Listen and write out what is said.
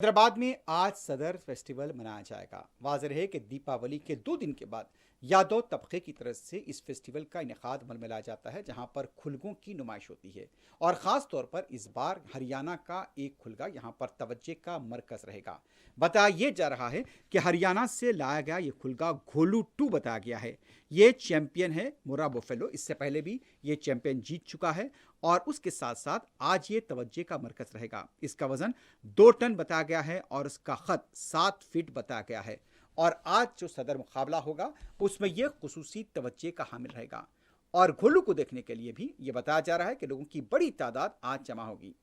हैदराबाद में आज सदर फेस्टिवल मनाया जाएगा। वाज़ेह है कि दीपावली के 2 दिन के बाद यादव तबके की तरफ से इस फेस्टिवल का इनेकाद मलमलाया जाता है, जहां पर खुलगों की नुमाइश होती है। और ख़ास तौर पर इस बार हरियाणा का एक खुलगा यहां पर तवज्जे का मरकज़ रहेगा। बताया यह जा रहा है कि हरियाणा से लाया गया ये खुलगा घोलू 2 बताया गया है। ये चैंपियन है मुर्रा बुफेलो, इससे पहले भी ये चैंपियन जीत चुका है। और उसके साथ साथ आज ये तवज्जे का मरकज़ रहेगा। इसका वजन 2 टन बताया गया है और इसका खत 7 फीट बताया गया है। और आज जो सदर मुकाबला होगा उसमें यह खुसूसी तवज्जे का हामिल रहेगा। और घोलू को देखने के लिए भी यह बताया जा रहा है कि लोगों की बड़ी तादाद आज जमा होगी।